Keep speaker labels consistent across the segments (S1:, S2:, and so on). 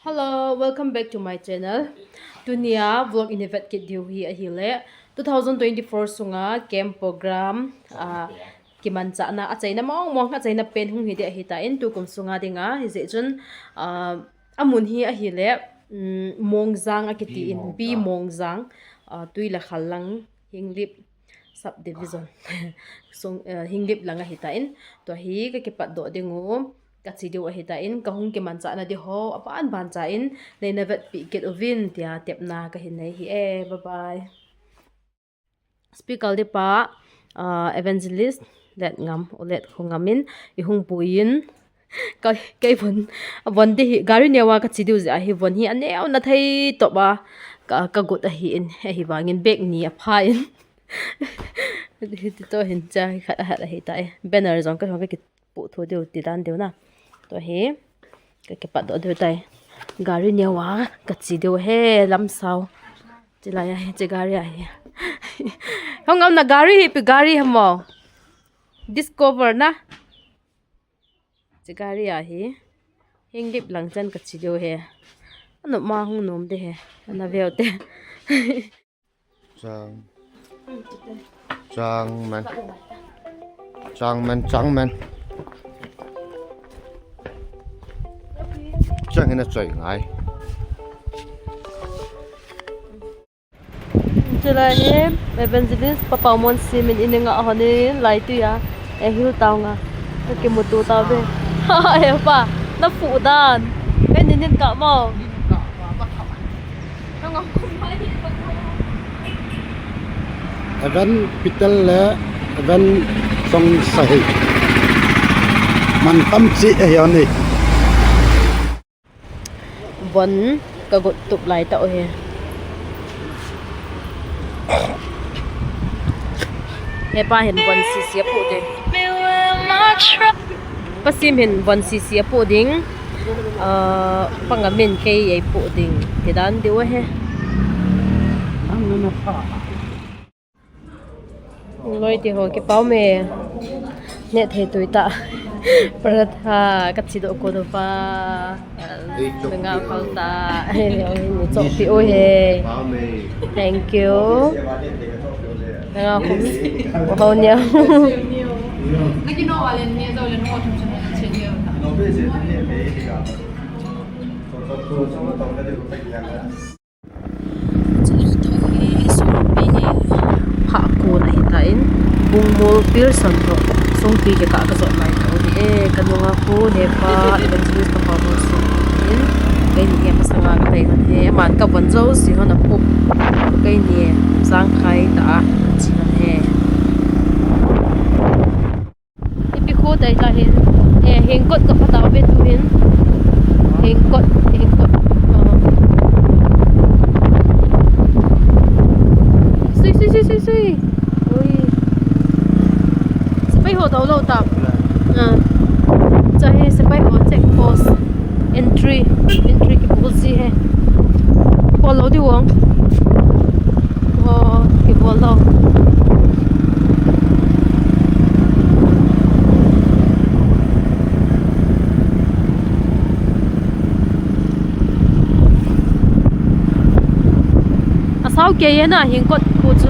S1: Hello, welcome back to my channel. Dunia vlog innovate kit diu hi ahile 2024 sunga camp program kiman cha na achai na mong achai na pen hung hi de hi ta in tu kum sunga dinga hi je chun amun hi ahile Mongjang akiti in B.Mongjang tuila khalang Henglep Sub.Div sung Henglep langa hi ta in to hi ka pat do dingu kasi diwa hitain kahung kiman sa na di ho apaan ban sa in leinavet pi get ovin tia tep na kahinay hi bye bye speak al di pa evangelist let ngam ulet khungamin ihung puin kay von di gari newa ka chidu ja hi von hi aneu na thai to ba ka gut a hi in hi wangin bek ni a phain to hin cha khat hi ta banner jong ka ki pu tho deu ti dan deu na to he cái bắt đó đưa tay Gari nhiều quá cắt chỉ điều he lắm sao chỉ là chỉ Gari à không ngâm là Gari thì Gari hả mò discover na chỉ Gari à hi Henglep lang chân cắt chỉ điều he nó mà không nôm thế he nó về thế
S2: Trang man chẳng hay là trời ngại
S1: chỉ là em evangelist papa mon si mình in nga hone lai tu ya hiu tao nga cái một tu tao về em pa nó phụ đàn bên nhìn cả mò
S2: event pital le event song sahi man tam chi hiền đi
S1: vẫn cả gột tục lại tạo hè nghe ba hiện vẫn xì xì phụ đi bác sim hiện vẫn xì xì phụ đinh bằng cái mình cây ấy phụ đinh thì đàn điều he nói thì hồi cái bao mè nè thầy tuổi ta Pratha katsido ko do pa nga falta ni chok ti o he thank you nga ko ho nya
S3: Lagi no walen ni daw len mo tum sa chenyo.
S1: ha ko na hitain bungmol Pearson to song pi ke ka so mai to ni kanunga ko ne pa evangelist pa mo so in kai ni masanga ka tai han he man ka ban zo si hona pu kai ni sang khai ta chi han he ipi ko dai la hin heng kot ka pata be tu hin heng kot sui ôi bay hồ tàu lâu tập चाहे से bay hồ check post entry cái bộ gì है bộ lâu đi uống cái bộ lâu sao kia na hiện có cô chú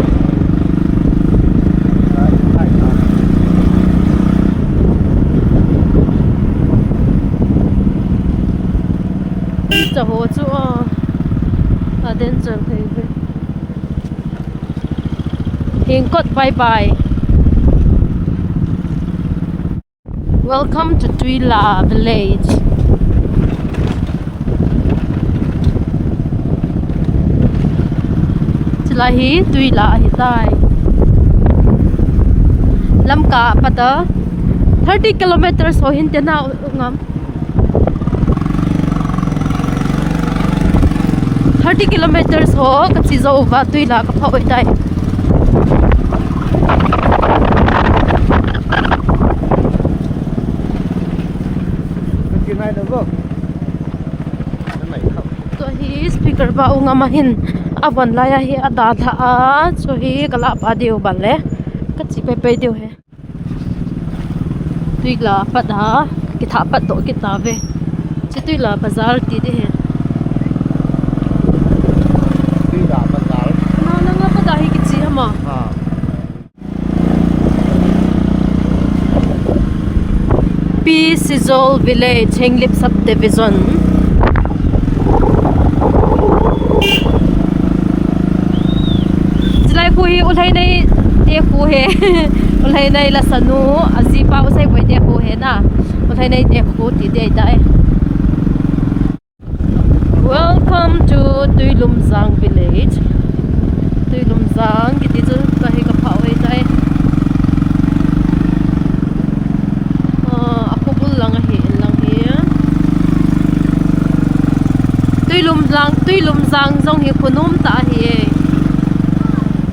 S1: hồ chú đến trường thì hiện cốt bye bye welcome to Tuila village chỉ là hi Tuila hi tai lam ka pata 30 kilometers ho hin tena ngam 30 kilometers ho kasi zo va Tuila ka phau tai to hi speaker ba unga mahin aban laya hi ada tha a so hi kala pa deu balle ka chi pe pe deu he Tuila pat ha ki tha pat to ki ta ve chi Tuila bazar ti de he ma. B.Mongjang Village Henglep Sub.Division. Sila kuhi ulay na te kuhi. Ulay na ila sanu asipa usay boy te kuhi na. Ulay na te kuhi ti dai. Welcome to B.Mongjang Village. B.Mongjang kiti chu kahi ka phawai dai. Lang hi B.Mongjang zong hi kunum ta hi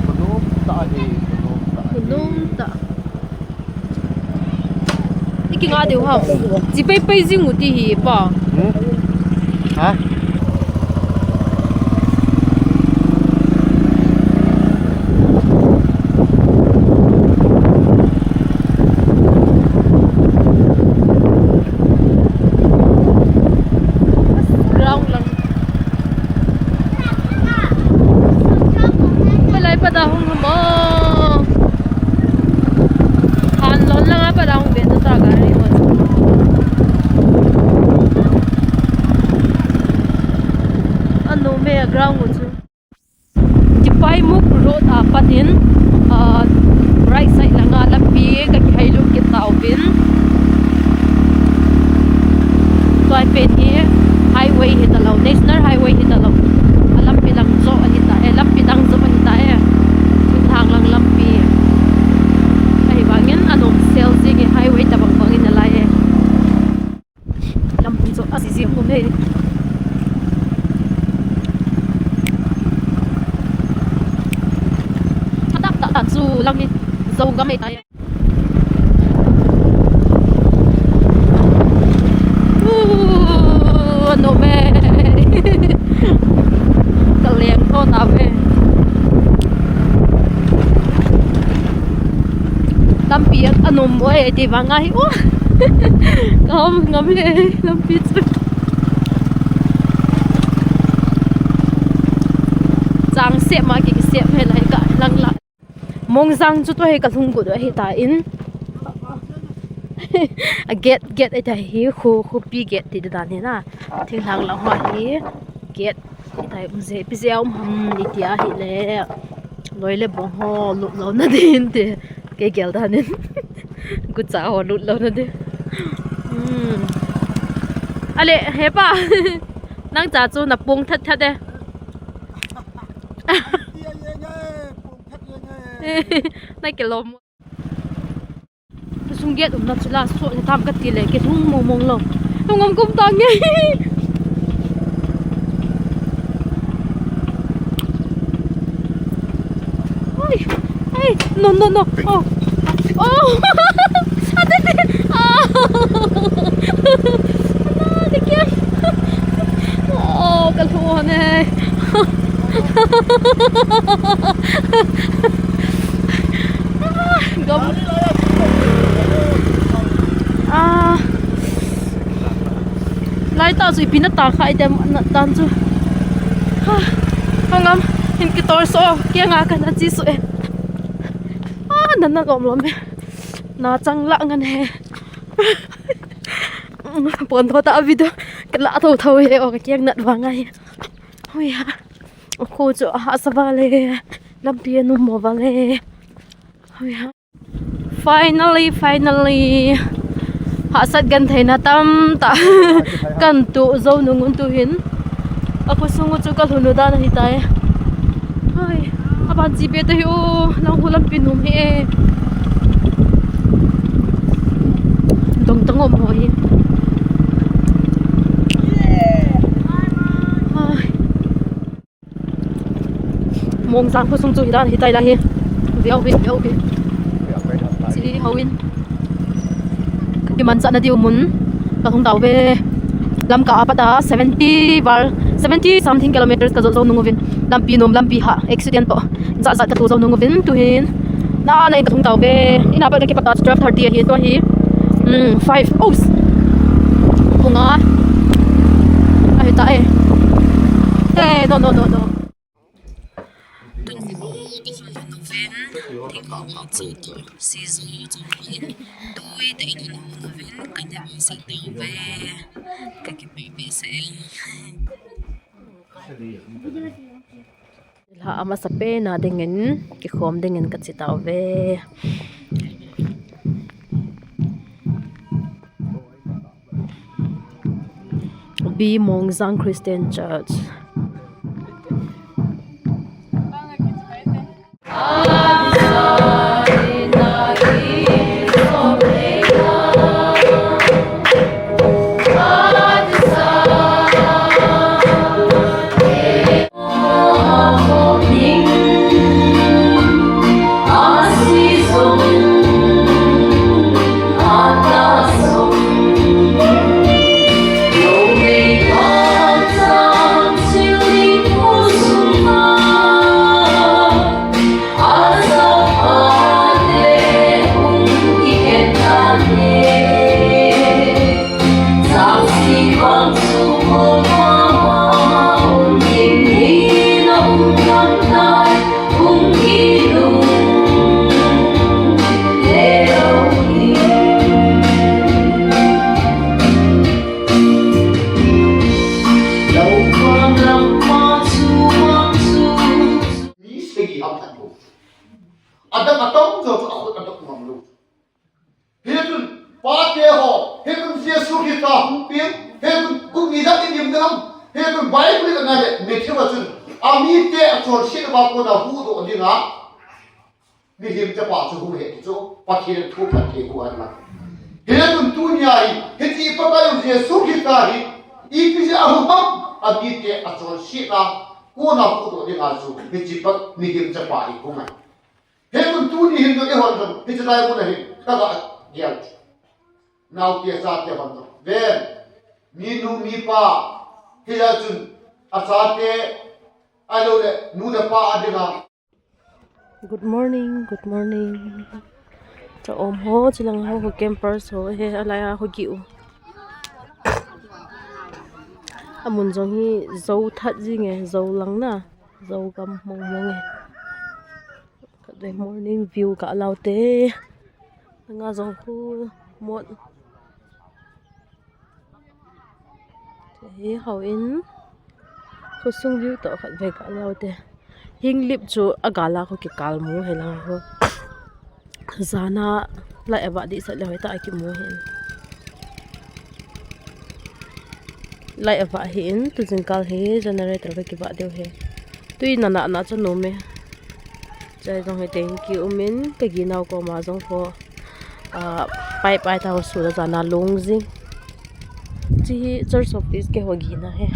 S1: kunum ta iki nga deu ha ji pai pai jing u ti hi pa
S2: hả ground chu Tipai muk road patin right side langa lampi ka hailu ki tawbin toy pen hi highway hitalo national highway hitalo lampi lang zo alita lampi dang zo alita thang lang lampi ai bangin anom sales gi highway tabang bangin na lai lampi zo asisi mo ne su lang đi dâu gắm tay no me cái liền thôi nào về làm việc anh nôm ơi thì vàng ngay quá không ngắm lên làm việc trang xếp mà cái xếp hay lại cả lăng lại Mongjang chu to he ka thung gu do he ta in a get ai ta hi khu pi get ti da ne na thing hang la hwa hi get tai umze pi ze ni tia hi le loi le bong ho lu lo na din te ke gel da nin gu cha ho lu lo na de ale he pa nang cha chu na pung that that de này cái lom sung get nó chỉ là số để tham cái tiền lệ cái thung mông mông lồng không ngom cũng tăng nhé hey no oh cái kia cái thua này gom lai ta zui pin ta khai dem tan chu hangam hin ki tor so kia nga kan chi su nan na gom lom na chang la ngan he pon tho ta video kala tho tho he o ka nat wa ngai hoi ha ko chu ha sa ba le lampi nu mo ba le hoi ha finally ha sat gan thai na tam ta kan tu zo nu ngun tu hin ako sungu chu ka hunu da na hi tai hai aban ji be ta hi o lang hulam pinum he dong tang om ho hi Mongjang ko sung chu hi dan hi tai la hi veo bi si hawin kiman sa na di umun ka thong daw be lam ka apata 70 something kilometers ka zo nunguvin lampi nom lampi ha accident po sa ta tu zo nunguvin tu hin na ka thong daw be ina ba ki pata 12:30 hi to hi 5 oops bunga ai ta no vin thì có họ chủ tổ si dụ trong vin đôi để nó nó vin cái nhà sẽ tiêu về cái baby sẽ là ama sa pe na dingen ki khom dingen kat si taw ve B.Mongjang Christian Church.
S4: Adam atong zo ako atok mamlu. Hedun pate ho, hedun Yesu Krista hupin, hedun kung nida tin yum hedun Bible na ngade methewa chun. Ami te achor shin ba ko na hu do dinga. Ni him te pa chu hu he chu pathe thu pathe ku an la. Hedun tunya hi, heti pa ka yu Yesu Krista hi, ipise ahu ham ami te achor shin na ko na hu do dinga chu heti pa ni him te pa hi ku mai. Hedun tu ni hindu ke hon hit dai mo nahi kaga gyal naw ke sa te hon ve ni nu mi pa hila chun asate alo le nu na pa adinga.
S2: Good morning, good morning. Cho om ho chilang ho campers ho he alaya ho giu. Amun jong hi zo that ji nge zo lang na zo gam mong mong nge. Cái morning view cả lao tế nga dòng khu muộn thế hậu in khu sung view tổ khẩn về cả lao tế Henglep chu agala khu cái cal mu hay là khu zana lại vợ đi sẽ lời tại cái mu hen lại vợ hen tu dừng cal he generator với cái vợ đều he tuy nana na cho nó me chạy dòng thank you min cái gì nào có mà dòng phố pipe ai tao sửa ra na long zing chỉ church office cái hồ gì na he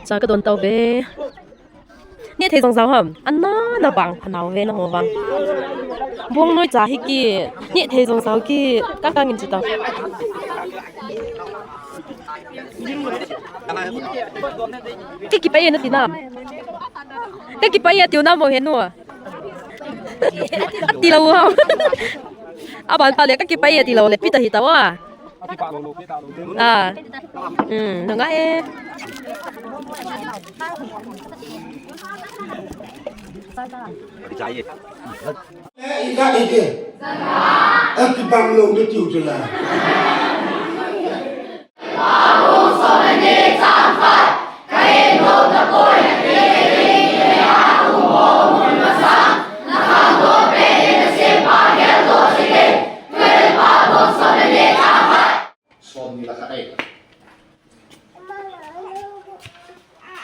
S2: sao cái đồn tàu về nè thấy dòng sao hầm anh nó bằng nào về nó bằng buông nói trả hi kia nè thấy dòng sao kia các anh nhìn tao cái kia bây giờ nó thế nào cái kia bây giờ tiêu nào màu hén nữa đi lâu không à bạn tao lấy cái kia bây giờ đi lâu lấy biết gì tao à đừng có e
S5: Ý ra đi kìa. Em cái bằng lông nó chịu rồi là.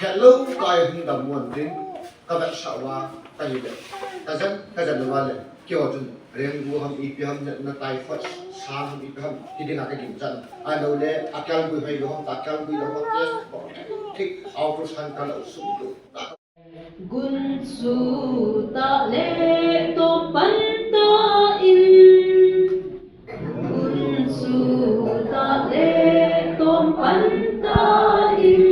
S4: Hello kai hung da muan din ka da shawa ta hi de ka jan wa le kyo chun reng gu ham ipi ham na tai phot sa ham ipi ham ti ding ka dim chan a lo le akal gu hai lo ham ta kal gu lo ham test bo thik out of san ka lo su do
S2: gun su ta le to pan ta in gun su ta le to pan ta in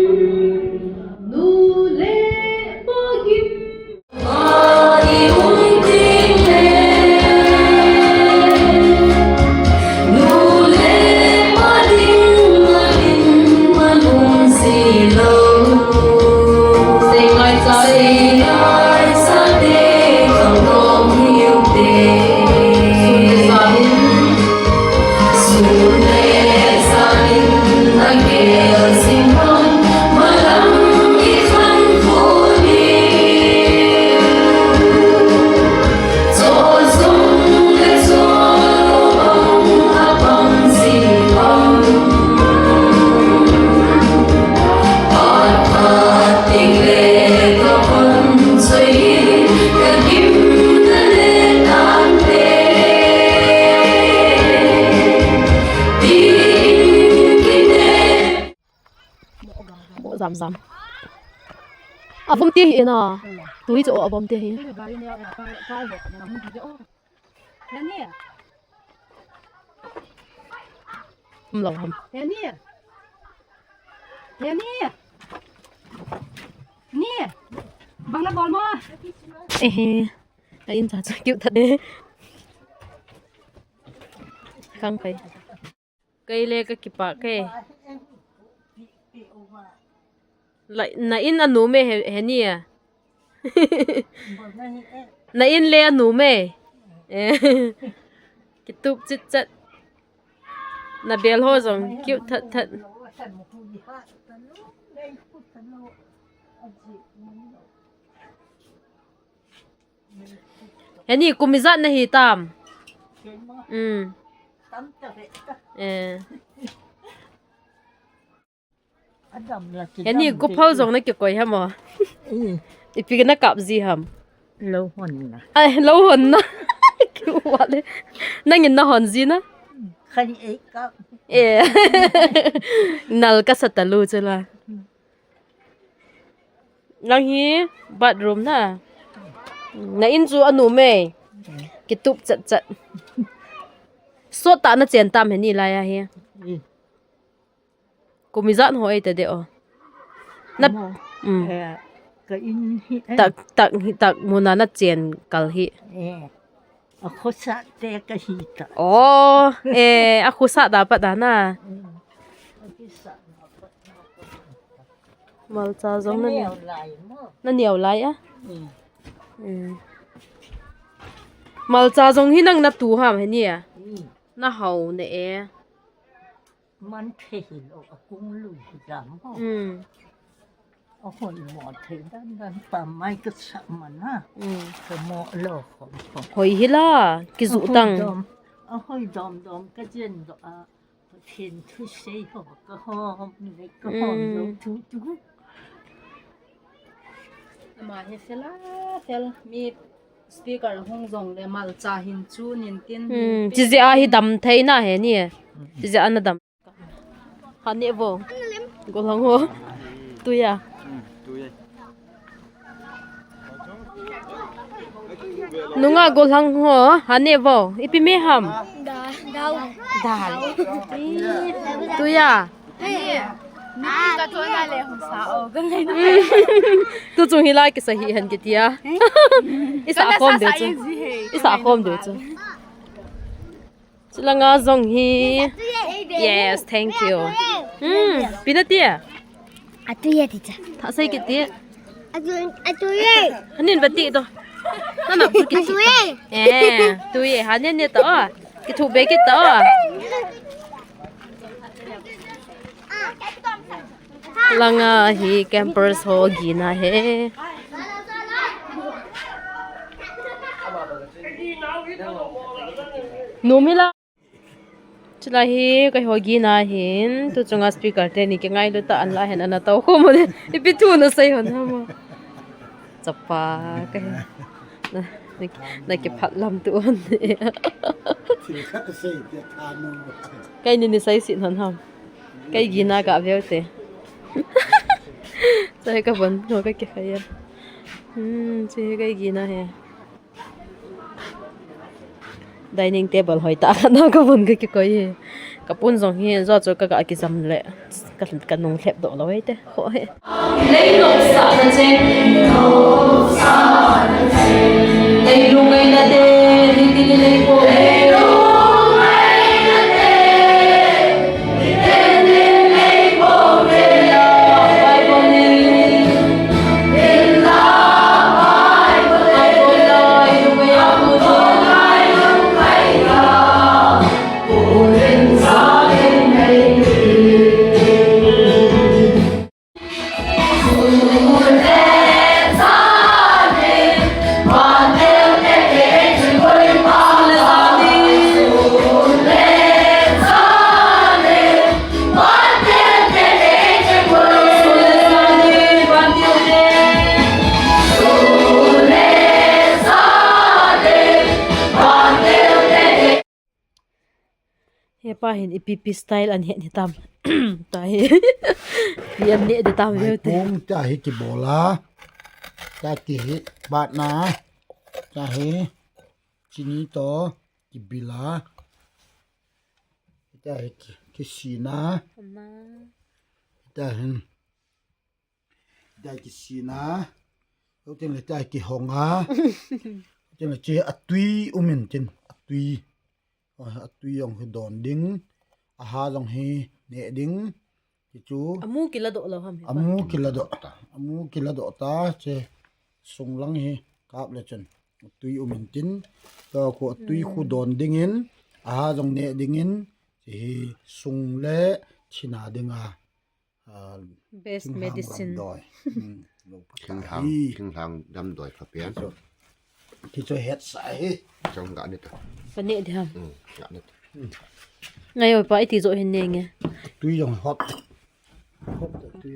S3: Say
S2: giảm à bom tia hiện à túi chỗ à bom tia hiện lòng hầm
S3: nè bằng là bol mà
S2: ê in thật cute thật đấy khăng phải
S1: cây lê cái kipa cây lại na in anh nuôi mẹ hè nè à na in lê anh nuôi mẹ cái tụp chít chít na bèl ho rồi cute thật thật hè nè cùng mình na hi tam cái này có phao giống nó kiểu quay hả mà ipi cái nó cặp gì hầm
S3: lâu hồn à
S1: ai lâu hồn nó kiểu vậy nó nhìn nó hồn gì nó
S3: khani ấy cặp
S1: nal ka sa talu chula nang hi bathroom na na in chu anu me ki tup chat chat so ta na chen tam he ni la ya he ko mi zan hoi ta de o na
S3: cái in
S1: tak muna na chen kal hi
S3: à khó sát te cái gì cả
S1: oh aku sa dapat dah na mal cha giống nó nhiều lại á mal cha giống hi nang na tu ham he ni à na hau ne
S3: มันเทหิโลกุ้งลุยดำเอาหอยหมอเทด้านด้านป่าไม้ก็สมันนะก็หมอโลของผม
S1: hoi hi la ki zu tang
S3: เอาหอยดอมดอมก็เจนดอกเทียนทุเสียหอกก็หอมนี่ก็หอมอยู่ทุกมาเฮเซล่าเซลมีสปีกเกอร์ห้องจงเลยมาจ่าหินจูนินติน
S1: chỉ giờ ai đầm thấy na he ni chỉ giờ anh đầm hắn nè vô cô long hồ tôi à nung à cô long hồ hắn nè vô ipi me ham đào tôi à tôi chung hi lai cái sahi han cái tia isa khom được chứ isa khom được chứ là ngã dòng hi yes thank you pina tia
S6: Atuye tita.
S1: thà xây cái tia
S6: Atuye.
S1: anh nên vật tia đó nó nằm cái
S6: Atuye.
S1: tôi hắn nên nè tao cái thủ bé cái tao là ngã hi campers ho gina he numila chula hi kai hogi na hin tu chunga speaker te ni ke ngai lu ta an la hen ana tau ko mo de ipi tu na sai hon ha mo chapa kai na ke phat lam tu on kai ni sai sin hon ham kai gina ka veu te sai ka bon no ka ke khayan che kai gina he dining table hoi ta na ka bun cái koi he ka pun zong hi zo cho ka ki jam le ka nong thlep do lo te kho he lei lok sa na che lei lu ngai na de ri ti lei ko pa hin ipipi style an het ni tam tai yam ne de tam
S5: mai
S1: ve te
S5: pung cha hi ki bola cha ki hi bat na cha hi chini to ki bila cha hi ki sina cha hin cha ki sina au tin le cha ki honga tin le che atui umin tin atui yong hi don ding a ha jong hi ne ding ki chu
S1: amu kila do lo ham
S5: amu kila do ta che sung lang hi kap le chen tui umin tin to ko tui khu don ding in a jong ne ding in hi sung le china dinga
S1: best medicine
S7: kinh thang đâm đuổi phật biến
S5: ki cho het sai
S7: trong gã nít
S1: pa ne de ham
S7: gã nít
S1: ngai oi pa ti zo hin ne nge
S5: tui jong hot tui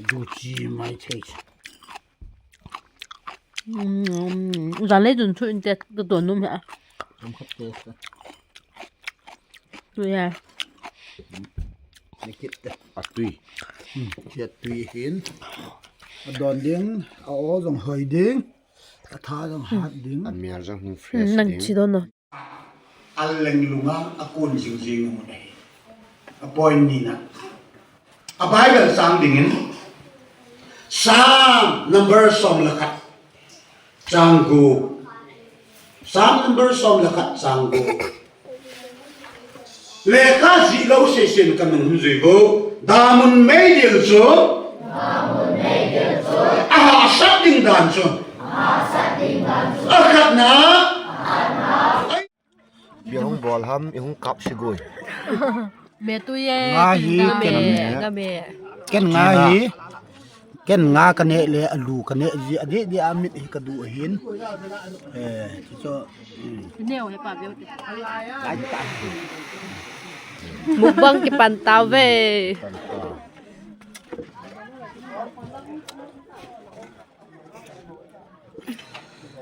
S5: du chi mai taste
S1: ran le dun chu in te to don num ha
S5: trong khắp taste
S1: tu ya
S5: này kít
S7: à tùy
S5: chết tùy hiến đòn điếng áo dòng hơi điếng thả dòng hạt điếng
S7: ăn mía rong hình fresh
S1: nang chi don no
S5: ăn leng lunga a côn ding ding mu này a point ni na a bible sang dingin sang number som lakat sang gu sang number som lakat sang gu lekha zi lo se sin kan hun zui go damun meidil so a sat ding dan so a khat na
S7: biếng hông bò hâm biếng hông cặp xì gùi
S1: me tu ye
S5: nga hi
S1: ga me
S5: ken nga hi ken nga ka ne le alu ka ne ji ade di amit hi ka du hin cho
S1: ne o he pa ve mukbang ki pan taw ve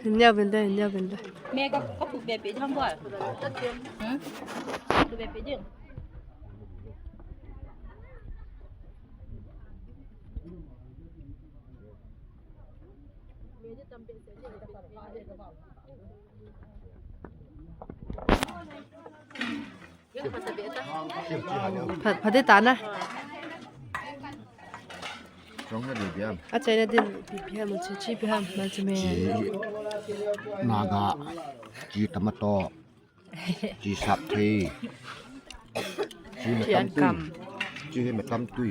S1: Hình bên đây.
S2: Mẹ có phụ bè bị không gọi? Phụ bè bị chứ?
S1: Phải đi tán à?
S7: trong cái gì biếng
S1: À chạy đi bị một chi bị ham mà chỉ mẹ.
S7: naga chi tomato chi sap thi chi mẹ
S1: Ăn
S7: tam
S1: cầm.
S7: tùy chi mẹ tam tùy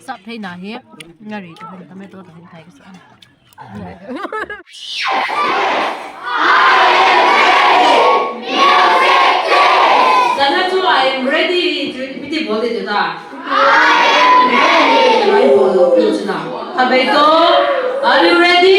S1: Sắp thấy nào hết. Gari tụi mình tao tôi hình thấy cái sao. Sana tu I'm ready. Piti boleh je tak? I'm ready. Right boleh. Piti nak. Habis tu, are you ready?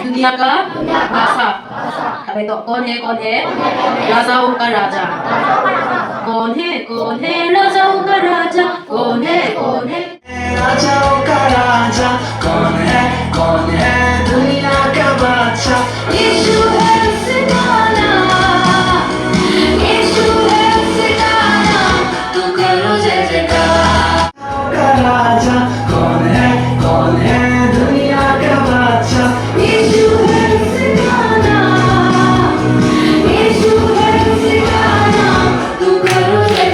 S1: Dunia ka masak.
S2: ไปต่อก่อนเฮราชาองค์ราชาก่อนเฮราชาองค์ราชาก่อนเฮ
S8: राजा का राजा कौन है दुनिया का बादशाह यीशु है सितारा यीशु है सितारा तू करो जय जयकार का राजा कौन है दुनिया का बादशाह यीशु है सितारा यीशु है सितारा तू करो जय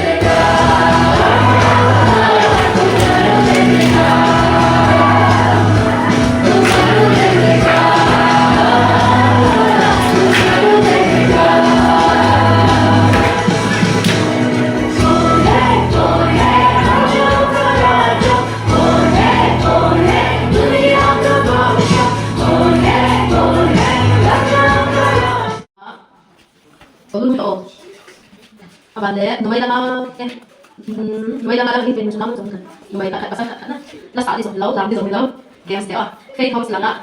S2: Tulong to. Abale, numay lang ipin sunang sunang. Numay lang basta na. Nasa alis law, lang di law. Kaya sa faith house lang ah.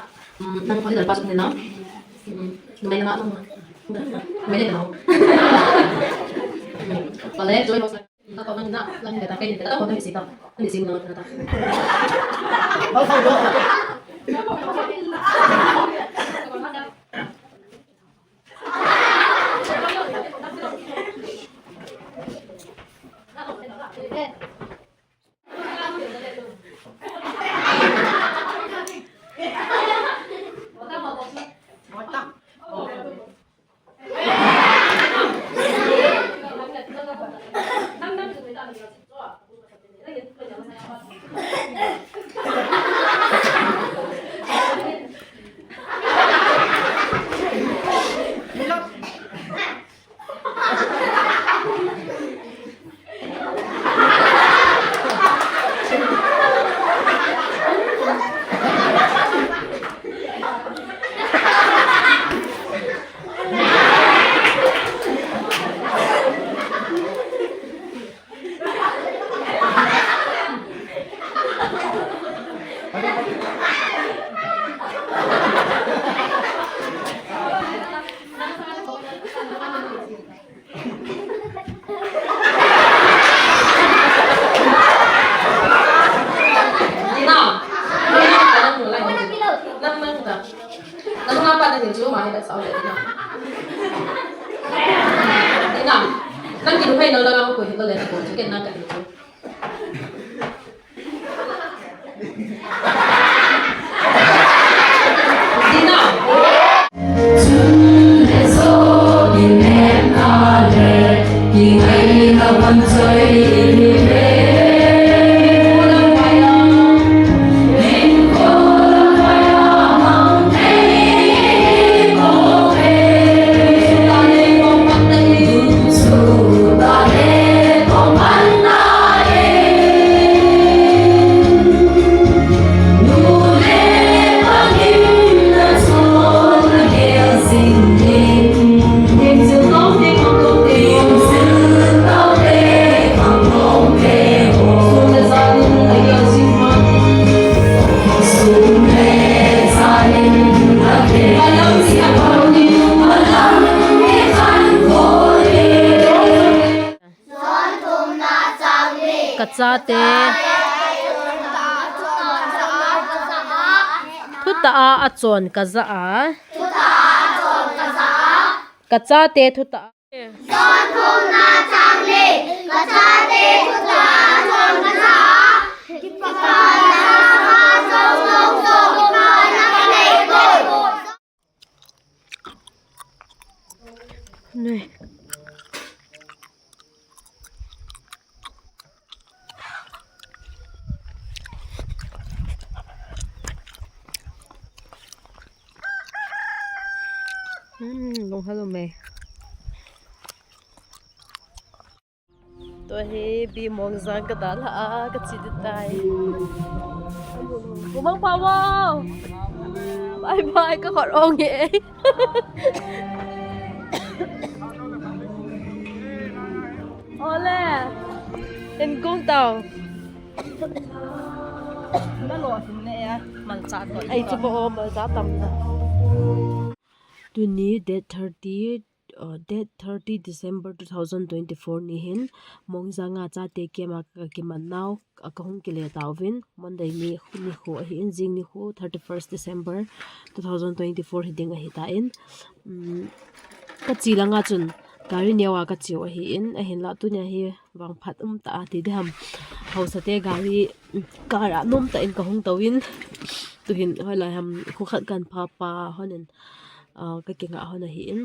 S2: Nang pwede pasok nila. Numay lang ano. Numay lang. Bale, joy house. Tato man na, lang kita kay kita ko bisita. Ani sing na ta. Nang kinuhay na lang ako ko hito lang ako chicken na kanito. Dina.
S1: Katsate Thutaa achon kazaa Katsate thutaa Này. Long hello mẹ. Tôi hi B.Mongjang cái đó là cái gì đấy tay. Bố bao bao. Bye bye các bạn ôn vậy. Ole. Em công tàu. Nó lọt nè, mình sát rồi. Ai chụp bộ mà sát tầm. tuni date 30 December 2024 ni hin Mongjanga cha te kema ki mannaw akahung kile tawin monday ni khu hi in jing ni khu 31st December 2024 hiding a hita in ka chilanga chun gari newa ka chiu a hi in a hin la tu nya hi wang phat ta ti dam hausate gari kara nom ta in kahung tawin tuhin hoila ham khu khat kan pa honen ka kinga hona hi in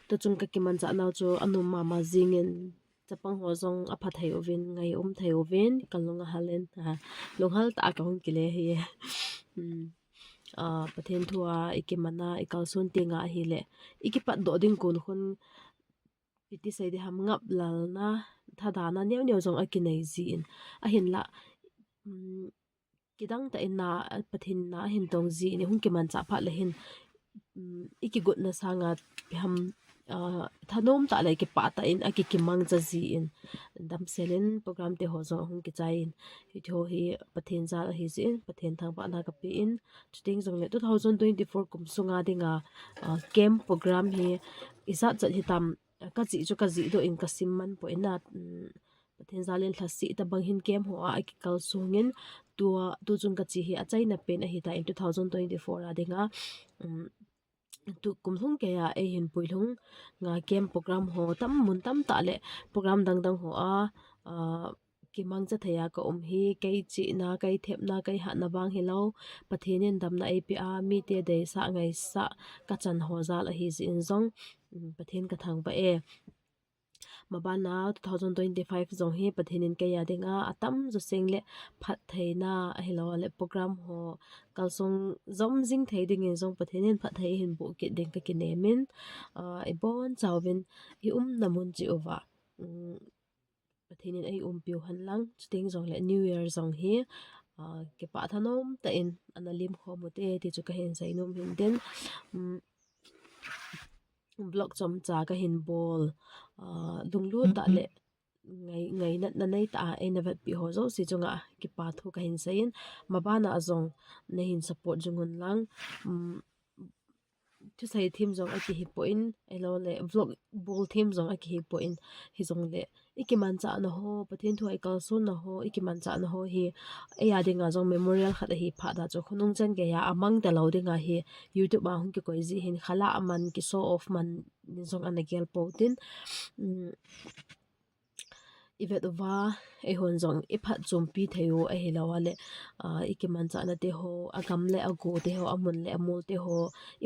S1: to chung ka kiman cha naw chu anum mama jingin chapang ho zong apha thai ovin ngai thai ovin kalunga halen longhal ta ka hong kile hi pathen thua ikimana ikalsun tinga hi le ikipat do ding kun khun piti sai de ham ngap lal na thada na new zong akinai ji in a hin la kidang ta ina pathin na hin tong ji ni hung kiman cha pha le hin iki gut na sanga ham thanom ta lai ki pa ta in aki kimang cha ji in dam selen program te ho zo hung ki chai in hi tho hi pathen za hi zin pathen thang pa na ka pi in chuting jong le 2024 kum sunga dinga camp program hi isa chat hi tam ka ji chu ka ji do in ka simman po ina pathen za len thasi ta bang hin camp ho a ki kal sungin tu chung ka chi hi a chai na pen a hi ta in 2024 a dinga tu kumhlung ke ya e hin puilung nga camp program ho tam mun tam ta le program dang ho a kimang cha thaya ka hi kai chi na kai thep na kai ha na bang hello pathenin dam na api a mi te de sa ngai sa ka chan ho zal a hi zin zong pathen ka thang ba e mabana 2025 zong hi pathenin ke ya dinga atam zo sengle phat theina a hello le program ho kalsong zom jing thei ding in zong pathenin phat thei hin bu ke ding ka kinemin e bon chawin i namun chi over pathenin ai piu han lang chuting zong le new year zong hi ke pa thanom ta in analim khomote ti chu ka hen sainom hin den blog chom cha ka hin bol dunglu ta le ngai na nei ta e na vat pi ho zo si chunga ki pa thu ka hin sain mabana azong na hin support jungun lang tu sai thim zong aki hi point elo le vlog bol thim zong aki hi point hi zong le ikiman cha na ho pathin thu ai kal sun na ho ikiman cha na ho hi e ya dinga zong memorial khat hi pha da cho khunung chen ge ya amang ta lo dinga hi youtube ma hung ki koi ji hin khala aman ki show off man ni zong an gel potin ivet wa e hon zong iphat chumpi theyo a hilawa le ikiman cha na te ho agam le ago te ho amun le amol te ho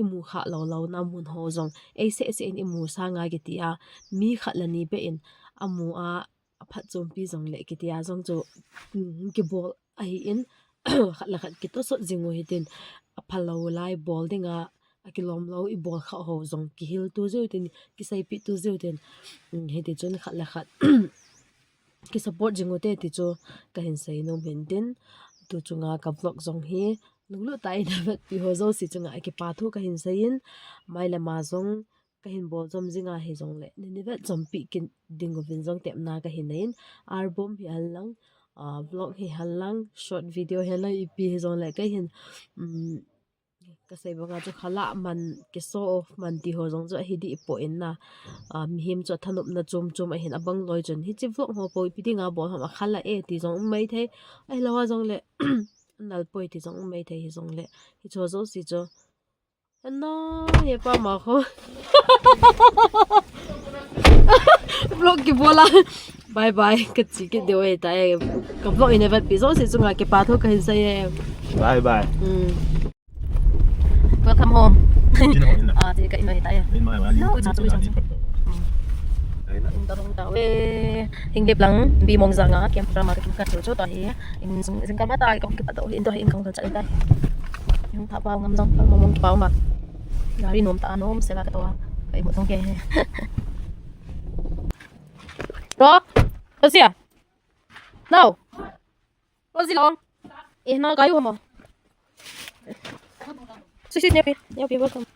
S1: imu kha lo na mun ho zong e se in imu sa nga gi tia mi khatlani be in amu a phat chumpi zong le ki tia zong chu ki bol ai in khatla khat ki to so jingo hitin aphalo lai bol dinga akilom lo I bol kha ho zong ki hil tu zeu tin ki sai pi tu zeu tin heti chun khatla khat ki support jingote ti chu ka hin sei no maintain tu chunga ka vlog zong hi lunglu tai na vet pi ho zo si chunga ki pa thu ka hin sein mai la ma zong ka hin bol zom jinga he zong le ni vet zom pi kin dingo vin zong tep na ka hin in album hi halang vlog hi halang short video hela ipi he zong le ka hin ka sei banga chu khala man ki so of man ti ho zong zo hi di po in na mi him cho thanup na chum a hin abang loi chun hi chi vlog ho po pi dinga bol ha khala e ti zong mai the ai lawa zong le nal poi ti zong mai the hi zong le hi cho zo si cho no ye pa ma kho vlog ki bola bye bye ka chi ki de oi ta e ka vlog in ever pi zo si chunga ke pa tho ka hin sai
S9: Bye bye.
S2: Welcome home.
S9: Di
S2: ka ino hita ya. No, it's not so easy. Tarong tao hinggip lang B.Mongjang Camp drama ka chucho to hi in sing kalmata ka kita to in to hi kang cha ita. Yung thapa ngam jong mong pao ma. Gari nom ta nom sela ka to kai mo tong ke. Ro, Rosia. No. Rosia long. Na kayo mo. Sisi nyapi welcome.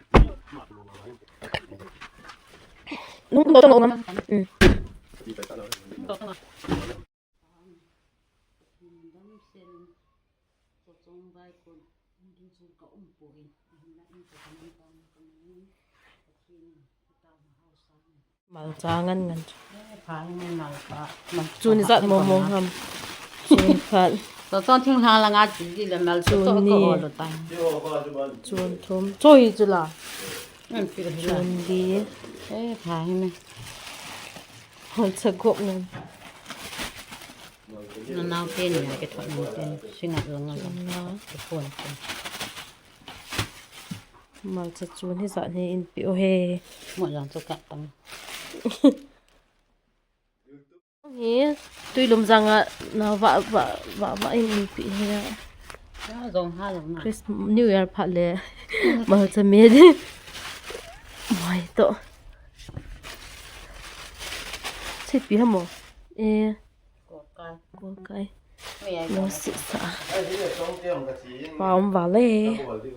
S2: Nung to ngam.
S1: mal jangan ngan
S3: phái nên là
S1: chun zat mo mo ham chun khat
S3: tao chọn thiên hà là ngã chỉ đi là mal
S1: Chun
S3: chọn
S1: ni.
S3: có ở tay
S1: chun thum choi chula
S3: nên phi là
S1: chun di
S3: thế phái này
S1: hol chagop ngan
S3: nó nào tên nhà cái thuận này tên sinh ngặt luôn rồi cái khuôn
S1: mal cha chun hi zat ni in pi o he
S3: mọi lần cho cả tăng
S1: hi tui lum zanga na wa in pi he
S3: dùng hai dùng này
S1: Christmas New Year phat le mal cha me de mai to che pi hamo e
S3: của cái
S1: ko kai
S3: mẹ
S1: no si sa
S7: Ai thì là trong tiếng cái gì.
S1: paum va le
S7: Nó bảo gì